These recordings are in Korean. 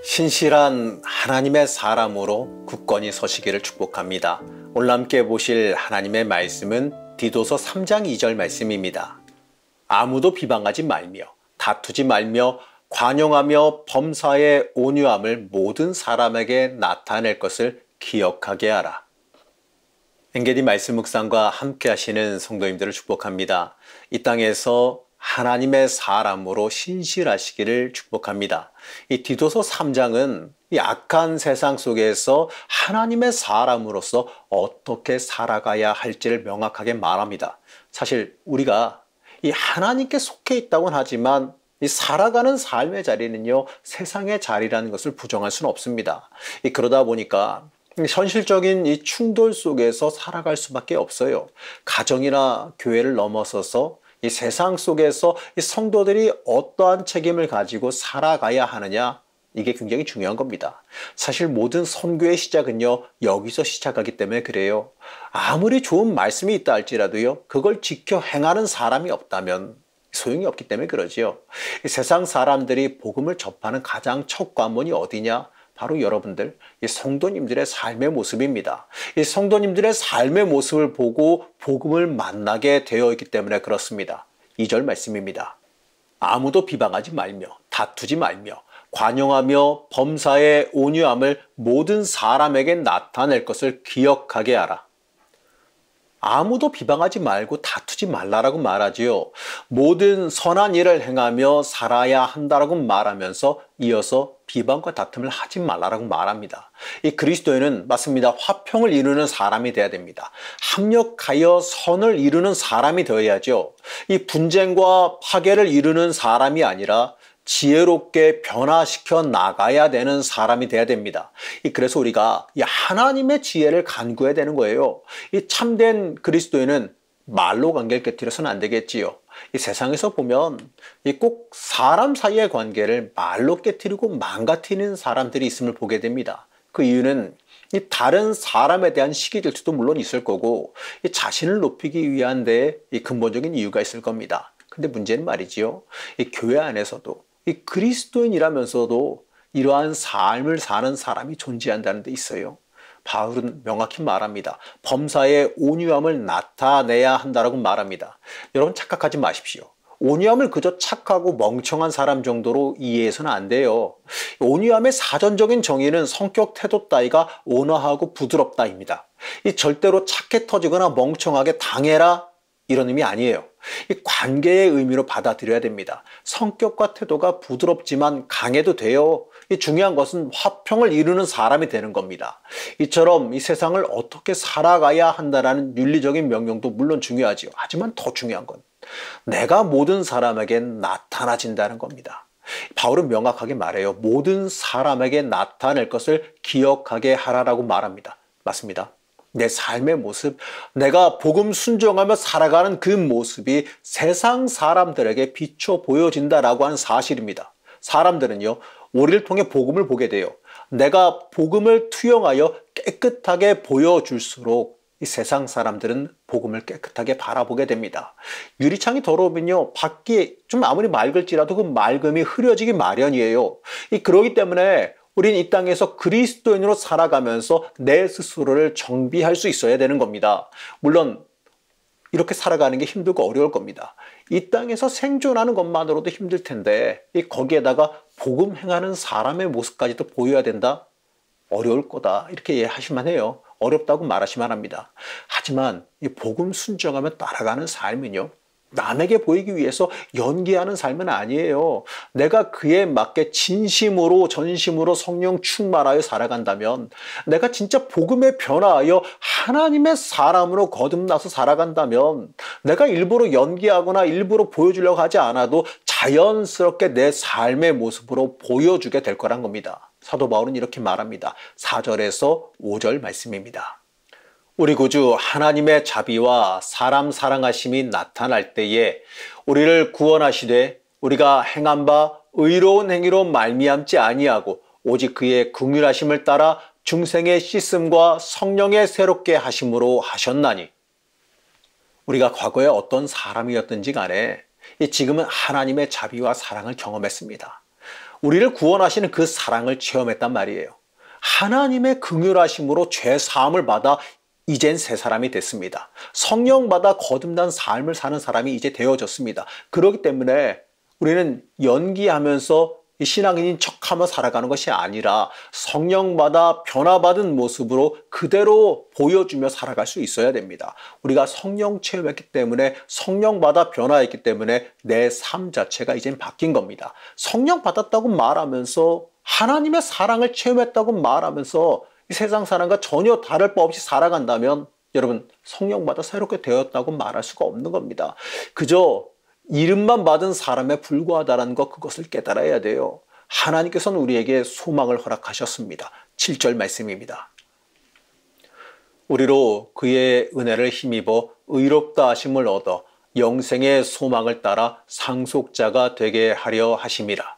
신실한 하나님의 사람으로 굳건히 서시기를 축복합니다. 오늘 함께 보실 하나님의 말씀은 디도서 3장 2절 말씀입니다. 아무도 비방하지 말며 다투지 말며 관용하며 범사의 온유함을 모든 사람에게 나타낼 것을 기억하게 하라. 엔게디 말씀 묵상과 함께 하시는 성도님들을 축복합니다. 이 땅에서 하나님의 사람으로 신실하시기를 축복합니다. 이 디도서 3장은 이 악한 세상 속에서 하나님의 사람으로서 어떻게 살아가야 할지를 명확하게 말합니다. 사실 우리가 이 하나님께 속해 있다고는 하지만 이 살아가는 삶의 자리는요, 세상의 자리라는 것을 부정할 수는 없습니다. 그러다 보니까 현실적인 이 충돌 속에서 살아갈 수밖에 없어요. 가정이나 교회를 넘어서서 이 세상 속에서 이 성도들이 어떠한 책임을 가지고 살아가야 하느냐, 이게 굉장히 중요한 겁니다. 사실 모든 선교의 시작은요, 여기서 시작하기 때문에 그래요. 아무리 좋은 말씀이 있다 할지라도요, 그걸 지켜 행하는 사람이 없다면 소용이 없기 때문에 그러지요. 이 세상 사람들이 복음을 접하는 가장 첫 관문이 어디냐? 바로 여러분들, 이 성도님들의 삶의 모습입니다. 이 성도님들의 삶의 모습을 보고 복음을 만나게 되어 있기 때문에 그렇습니다. 2절 말씀입니다. 아무도 비방하지 말며 다투지 말며 관용하며 범사의 온유함을 모든 사람에게 나타낼 것을 기억하게 하라. 아무도 비방하지 말고 다투지 말라라고 말하지요. 모든 선한 일을 행하며 살아야 한다라고 말하면서 이어서 비방과 다툼을 하지 말라라고 말합니다. 이 그리스도인은 맞습니다. 화평을 이루는 사람이 되어야 됩니다. 합력하여 선을 이루는 사람이 되어야죠. 이 분쟁과 파괴를 이루는 사람이 아니라 지혜롭게 변화시켜 나가야 되는 사람이 돼야 됩니다. 그래서 우리가 이 하나님의 지혜를 간구해야 되는 거예요. 이 참된 그리스도인은 말로 관계를 깨뜨려서는 안 되겠지요. 이 세상에서 보면 꼭 사람 사이의 관계를 말로 깨뜨리고 망가뜨리는 사람들이 있음을 보게 됩니다. 그 이유는 이 다른 사람에 대한 시기 질투도 물론 있을 거고 이 자신을 높이기 위한 데 이 근본적인 이유가 있을 겁니다. 근데 문제는 말이지요. 이 교회 안에서도 이 그리스도인이라면서도 이러한 삶을 사는 사람이 존재한다는 데 있어요. 바울은 명확히 말합니다. 범사의 온유함을 나타내야 한다라고 말합니다. 여러분 착각하지 마십시오. 온유함을 그저 착하고 멍청한 사람 정도로 이해해서는 안 돼요. 온유함의 사전적인 정의는 성격 태도 따위가 온화하고 부드럽다입니다. 이 절대로 착해 터지거나 멍청하게 당해라 이런 의미 아니에요. 이 관계의 의미로 받아들여야 됩니다. 성격과 태도가 부드럽지만 강해도 돼요. 이 중요한 것은 화평을 이루는 사람이 되는 겁니다. 이처럼 이 세상을 어떻게 살아가야 한다는 윤리적인 명령도 물론 중요하지요. 하지만 더 중요한 건 내가 모든 사람에게 나타나진다는 겁니다. 바울은 명확하게 말해요. 모든 사람에게 나타낼 것을 기억하게 하라라고 말합니다. 맞습니다. 내 삶의 모습, 내가 복음 순종하며 살아가는 그 모습이 세상 사람들에게 비춰 보여진다라고 하는 사실입니다. 사람들은요, 우리를 통해 복음을 보게 돼요. 내가 복음을 투영하여 깨끗하게 보여줄수록 이 세상 사람들은 복음을 깨끗하게 바라보게 됩니다. 유리창이 더러우면요, 밖이 좀 아무리 맑을지라도 그 맑음이 흐려지기 마련이에요. 그러기 때문에 우린 이 땅에서 그리스도인으로 살아가면서 내 스스로를 정비할 수 있어야 되는 겁니다. 물론 이렇게 살아가는 게 힘들고 어려울 겁니다. 이 땅에서 생존하는 것만으로도 힘들 텐데 거기에다가 복음 행하는 사람의 모습까지도 보여야 된다? 어려울 거다 이렇게 이해하실만 해요. 어렵다고 말하시면 합니다. 하지만 이 복음 순종하며 따라가는 삶은요, 남에게 보이기 위해서 연기하는 삶은 아니에요. 내가 그에 맞게 진심으로 전심으로 성령 충만하여 살아간다면, 내가 진짜 복음에 변화하여 하나님의 사람으로 거듭나서 살아간다면, 내가 일부러 연기하거나 일부러 보여주려고 하지 않아도 자연스럽게 내 삶의 모습으로 보여주게 될 거란 겁니다. 사도 바울은 이렇게 말합니다. 4절에서 5절 말씀입니다. 우리 구주 하나님의 자비와 사람 사랑하심이 나타날 때에 우리를 구원하시되 우리가 행한 바 의로운 행위로 말미암지 아니하고 오직 그의 긍휼하심을 따라 중생의 씻음과 성령의 새롭게 하심으로 하셨나니. 우리가 과거에 어떤 사람이었든지 간에 지금은 하나님의 자비와 사랑을 경험했습니다. 우리를 구원하시는 그 사랑을 체험했단 말이에요. 하나님의 긍휼하심으로 죄 사함을 받아 이젠 새 사람이 됐습니다. 성령 받아 거듭난 삶을 사는 사람이 이제 되어졌습니다. 그렇기 때문에 우리는 연기하면서 신앙인인 척하며 살아가는 것이 아니라 성령 받아 변화받은 모습으로 그대로 보여주며 살아갈 수 있어야 됩니다. 우리가 성령 체험했기 때문에, 성령 받아 변화했기 때문에 내 삶 자체가 이젠 바뀐 겁니다. 성령 받았다고 말하면서, 하나님의 사랑을 체험했다고 말하면서 이 세상 사람과 전혀 다를 바 없이 살아간다면 여러분, 성령 받아 새롭게 되었다고 말할 수가 없는 겁니다. 그저 이름만 받은 사람에 불과하다는 것, 그것을 깨달아야 돼요. 하나님께서는 우리에게 소망을 허락하셨습니다. 7절 말씀입니다. 우리로 그의 은혜를 힘입어 의롭다 하심을 얻어 영생의 소망을 따라 상속자가 되게 하려 하심이라.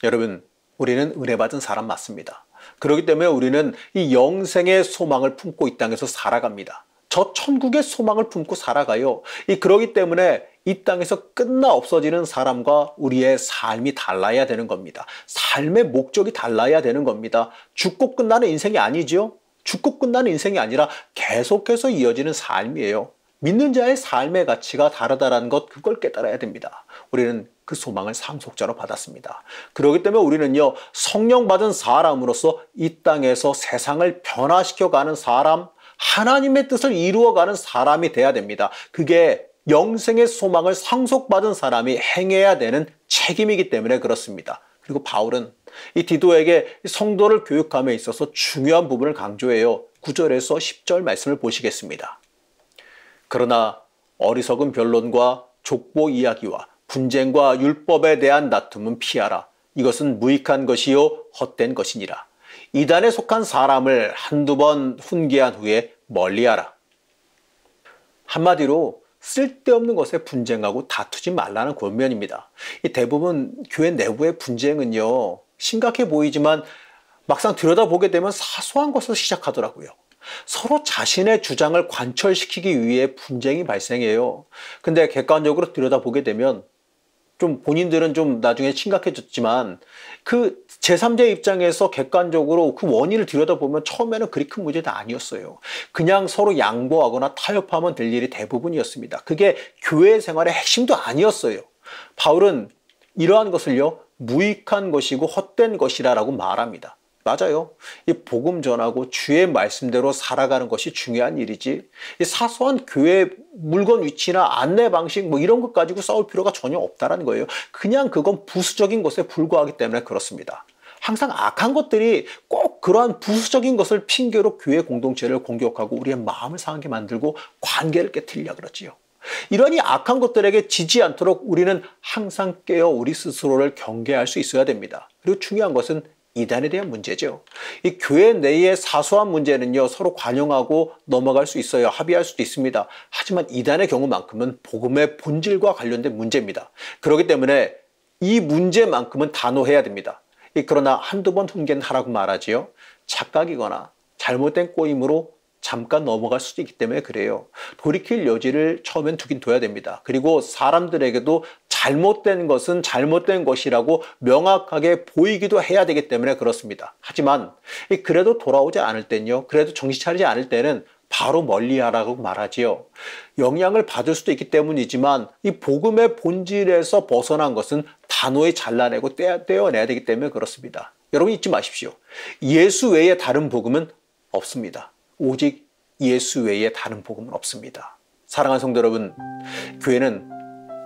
여러분, 우리는 은혜 받은 사람 맞습니다. 그렇기 때문에 우리는 이 영생의 소망을 품고 이 땅에서 살아갑니다. 저 천국의 소망을 품고 살아가요. 그렇기 때문에 이 땅에서 끝나 없어지는 사람과 우리의 삶이 달라야 되는 겁니다. 삶의 목적이 달라야 되는 겁니다. 죽고 끝나는 인생이 아니죠. 죽고 끝나는 인생이 아니라 계속해서 이어지는 삶이에요. 믿는 자의 삶의 가치가 다르다는 것, 그걸 깨달아야 됩니다. 우리는 그 소망을 상속자로 받았습니다. 그렇기 때문에 우리는요, 성령 받은 사람으로서 이 땅에서 세상을 변화시켜가는 사람, 하나님의 뜻을 이루어가는 사람이 돼야 됩니다. 그게 영생의 소망을 상속받은 사람이 행해야 되는 책임이기 때문에 그렇습니다. 그리고 바울은 이 디도에게 성도를 교육함에 있어서 중요한 부분을 강조해요. 9절에서 10절 말씀을 보시겠습니다. 그러나 어리석은 변론과 족보 이야기와 분쟁과 율법에 대한 다툼은 피하라. 이것은 무익한 것이요 헛된 것이니라. 이단에 속한 사람을 한두 번 훈계한 후에 멀리하라. 한마디로 쓸데없는 것에 분쟁하고 다투지 말라는 권면입니다. 대부분 교회 내부의 분쟁은요, 심각해 보이지만 막상 들여다보게 되면 사소한 것에서 시작하더라고요. 서로 자신의 주장을 관철시키기 위해 분쟁이 발생해요. 근데 객관적으로 들여다보게 되면 좀 본인들은 좀 나중에 심각해졌지만 그 제3자 입장에서 객관적으로 그 원인을 들여다보면 처음에는 그리 큰 문제는 아니었어요. 그냥 서로 양보하거나 타협하면 될 일이 대부분이었습니다. 그게 교회 생활의 핵심도 아니었어요. 바울은 이러한 것을요, 무익한 것이고 헛된 것이라고 말합니다. 맞아요. 이 복음 전하고 주의 말씀대로 살아가는 것이 중요한 일이지, 이 사소한 교회 물건 위치나 안내 방식 이런 것 가지고 싸울 필요가 전혀 없다는 거예요. 그냥 그건 부수적인 것에 불과하기 때문에 그렇습니다. 항상 악한 것들이 꼭 그러한 부수적인 것을 핑계로 교회 공동체를 공격하고 우리의 마음을 상하게 만들고 관계를 깨트리려 그러지요. 이러한 이 악한 것들에게 지지 않도록 우리는 항상 깨어 우리 스스로를 경계할 수 있어야 됩니다. 그리고 중요한 것은 이단에 대한 문제죠. 이 교회 내의 사소한 문제는요, 서로 관용하고 넘어갈 수 있어요. 합의할 수도 있습니다. 하지만 이단의 경우만큼은 복음의 본질과 관련된 문제입니다. 그렇기 때문에 이 문제만큼은 단호해야 됩니다. 그러나 한두 번 훈계는 하라고 말하지요. 착각이거나 잘못된 꼬임으로 잠깐 넘어갈 수도 있기 때문에 그래요. 돌이킬 여지를 처음엔 두긴 둬야 됩니다. 그리고 사람들에게도 잘못된 것은 잘못된 것이라고 명확하게 보이기도 해야 되기 때문에 그렇습니다. 하지만 그래도 돌아오지 않을 때는요, 그래도 정신 차리지 않을 때는 바로 멀리하라고 말하지요. 영향을 받을 수도 있기 때문이지만 이 복음의 본질에서 벗어난 것은 단호히 잘라내고 떼어내야 되기 때문에 그렇습니다. 여러분 잊지 마십시오. 예수 외에 다른 복음은 없습니다. 오직 예수 외에 다른 복음은 없습니다. 사랑하는 성도 여러분, 교회는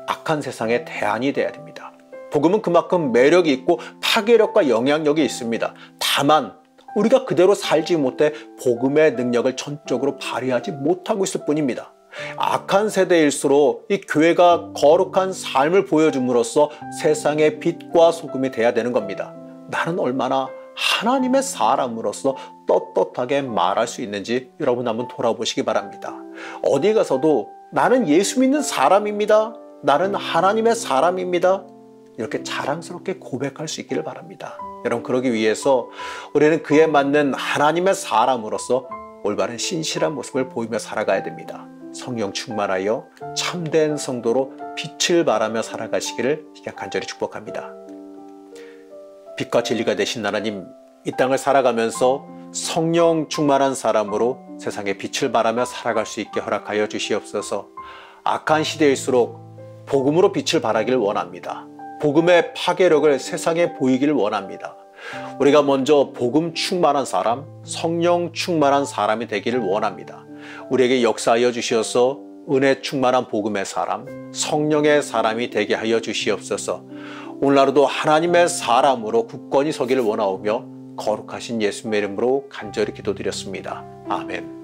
악한 세상의 대안이 되어야 됩니다. 복음은 그만큼 매력이 있고 파괴력과 영향력이 있습니다. 다만 우리가 그대로 살지 못해 복음의 능력을 전적으로 발휘하지 못하고 있을 뿐입니다. 악한 세대일수록 이 교회가 거룩한 삶을 보여줌으로써 세상의 빛과 소금이 돼야 되는 겁니다. 나는 얼마나 하나님의 사람으로서 떳떳하게 말할 수 있는지 여러분 한번 돌아보시기 바랍니다. 어디 가서도 나는 예수 믿는 사람입니다. 나는 하나님의 사람입니다. 이렇게 자랑스럽게 고백할 수 있기를 바랍니다. 여러분, 그러기 위해서 우리는 그에 맞는 하나님의 사람으로서 올바른 신실한 모습을 보이며 살아가야 됩니다. 성령 충만하여 참된 성도로 빛을 발하며 살아가시기를 간절히 축복합니다. 빛과 진리가 되신 하나님, 이 땅을 살아가면서 성령 충만한 사람으로 세상에 빛을 발하며 살아갈 수 있게 허락하여 주시옵소서. 악한 시대일수록 복음으로 빛을 발하기를 원합니다. 복음의 파괴력을 세상에 보이기를 원합니다. 우리가 먼저 복음 충만한 사람, 성령 충만한 사람이 되기를 원합니다. 우리에게 역사하여 주시어서 은혜 충만한 복음의 사람, 성령의 사람이 되게 하여 주시옵소서. 오늘 하루도 하나님의 사람으로 굳건히 서기를 원하오며 거룩하신 예수님의 이름으로 간절히 기도드렸습니다. 아멘.